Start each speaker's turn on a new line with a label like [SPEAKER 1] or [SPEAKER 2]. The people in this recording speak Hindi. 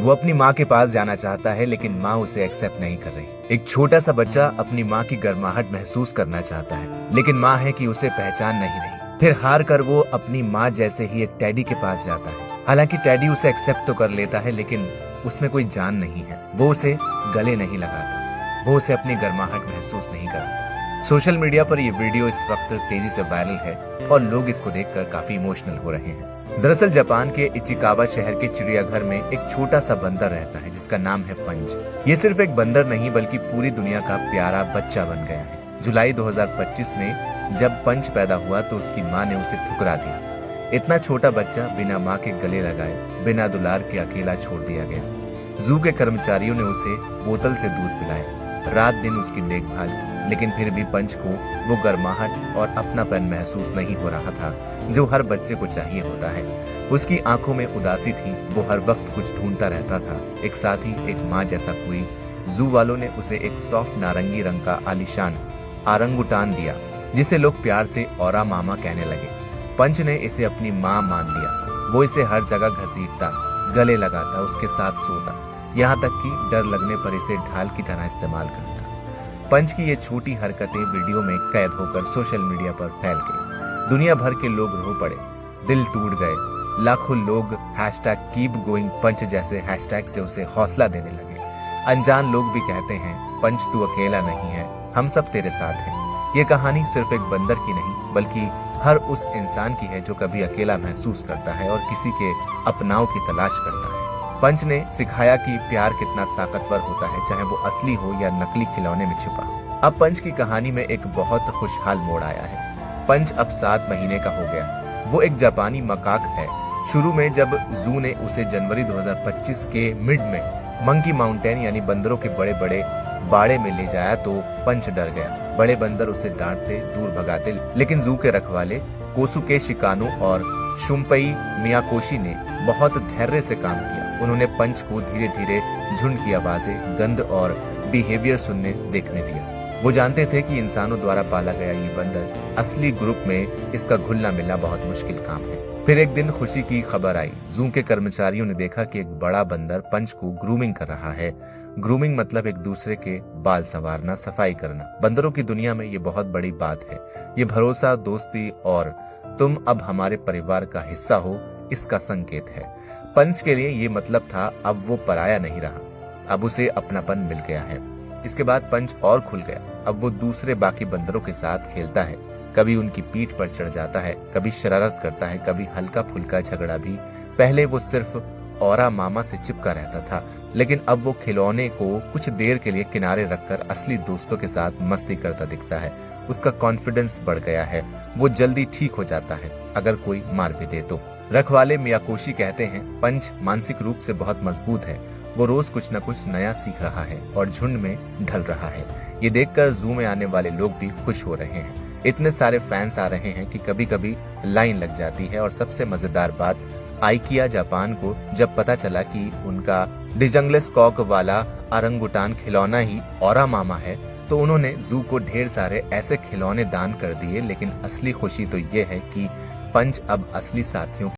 [SPEAKER 1] वो अपनी माँ के पास जाना चाहता है लेकिन माँ उसे एक्सेप्ट नहीं कर रही। एक छोटा सा बच्चा अपनी माँ की गर्माहट महसूस करना चाहता है लेकिन माँ है कि उसे पहचान नहीं रही। फिर हार कर वो अपनी माँ जैसे ही एक टैडी के पास जाता है। हालांकि टैडी उसे एक्सेप्ट तो कर लेता है लेकिन उसमें कोई जान नहीं है। वो उसे गले नहीं लगाता, वो उसे अपनी गर्माहट महसूस नहीं कराता। सोशल मीडिया पर ये वीडियो इस वक्त तेजी से वायरल है और लोग इसको देखकर काफी इमोशनल हो रहे हैं। दरअसल जापान के इचिकावा शहर के चिड़ियाघर में एक छोटा सा बंदर रहता है जिसका नाम है पंच। ये सिर्फ एक बंदर नहीं बल्कि पूरी दुनिया का प्यारा बच्चा बन गया है। जुलाई 2025 में जब पंच पैदा हुआ तो उसकी माँ ने उसे ठुकरा दिया। इतना छोटा बच्चा बिना माँ के गले लगाए, बिना दुलार के अकेला छोड़ दिया गया। जू के कर्मचारियों ने उसे बोतल से दूध पिलाया, रात दिन उसकी देखभाल की, लेकिन फिर भी पंच को वो गर्माहट और अपनापन महसूस नहीं हो रहा था जो हर बच्चे को चाहिए होता है। उसकी आंखों में उदासी थी, वो हर वक्त कुछ ढूंढता रहता था, एक साथी, एक माँ जैसा कोई। जू वालों ने उसे एक सॉफ्ट नारंगी रंग का आलीशान आरंगुटान दिया जिसे लोग प्यार से औरा मामा कहने लगे। पंच ने इसे अपनी माँ मान लिया। वो इसे हर जगह घसीटता, गले लगाता, उसके साथ सोता, यहाँ तक कि डर लगने पर इसे ढाल की तरह इस्तेमाल करता। पंच की ये छोटी हरकतें वीडियो में कैद होकर सोशल मीडिया पर फैल गई। दुनिया भर के लोग रो पड़े, दिल टूट गए। लाखों लोग #KeepGoingPunch जैसे हैशटैग से उसे हौसला देने लगे। अनजान लोग भी कहते हैं, पंच तू अकेला नहीं है, हम सब तेरे साथ हैं। ये कहानी सिर्फ एक बंदर की नहीं बल्कि हर उस इंसान की है जो कभी अकेला महसूस करता है और किसी के अपनाव की तलाश करता है। पंच ने सिखाया कि प्यार कितना ताकतवर होता है, चाहे वो असली हो या नकली खिलौने में छिपा हो। अब पंच की कहानी में एक बहुत खुशहाल मोड़ आया है। पंच अब 7 महीने का हो गया। वो एक जापानी मकाक है। शुरू में जब जू ने उसे जनवरी 2025 के मिड में मंकी माउंटेन यानी बंदरों के बड़े बड़े बाड़े में ले जाया तो पंच डर गया। बड़े बंदर उसे डांटते, दूर भगाते, लेकिन जू के रखवाले कोसुके शिकानु और शुम्पई मियाकोशी ने बहुत धैर्य से काम किया। उन्होंने पंच को धीरे धीरे झुंड की आवाजें, गंध और बिहेवियर सुनने देखने दिया। वो जानते थे कि इंसानों द्वारा पाला गया ये बंदर असली ग्रुप में इसका घुलना मिलना बहुत मुश्किल काम है। फिर एक दिन खुशी की खबर आई। जू के कर्मचारियों ने देखा कि एक बड़ा बंदर पंच को ग्रूमिंग कर रहा है। ग्रूमिंग मतलब एक दूसरे के बाल संवारना, सफाई करना। बंदरों की दुनिया में ये बहुत बड़ी बात है। ये भरोसा, दोस्ती और तुम अब हमारे परिवार का हिस्सा हो, इसका संकेत है। पंच के लिए ये मतलब था अब वो पराया नहीं रहा, अब उसे अपनापन मिल गया है। इसके बाद पंच और खुल गया। अब वो दूसरे बाकी बंदरों के साथ खेलता है, कभी उनकी पीठ पर चढ़ जाता है, कभी शरारत करता है, कभी हल्का फुल्का झगड़ा भी। पहले वो सिर्फ औरा मामा से चिपका रहता था, लेकिन अब वो खिलौने को कुछ देर के लिए किनारे रखकर असली दोस्तों के साथ मस्ती करता दिखता है। उसका कॉन्फिडेंस बढ़ गया है, वो जल्दी ठीक हो जाता है अगर कोई मार भी दे तो। रखवाले मियाकोशी कहते हैं, पंच मानसिक रूप से बहुत मजबूत है। वो रोज कुछ न कुछ नया सीख रहा है और झुंड में ढल रहा है। ये देखकर जू में आने वाले लोग भी खुश हो रहे हैं। इतने सारे फैंस आ रहे हैं कि कभी कभी लाइन लग जाती है। और सबसे मजेदार बात, आइकिया जापान को जब पता चला कि उनका डिजंगलेस कॉक वाला आरंगुटान खिलौना ही औरा मामा है तो उन्होंने जू को ढेर सारे ऐसे खिलौने दान कर दिए। लेकिन असली खुशी तो ये है कि पंच अब असली साथियों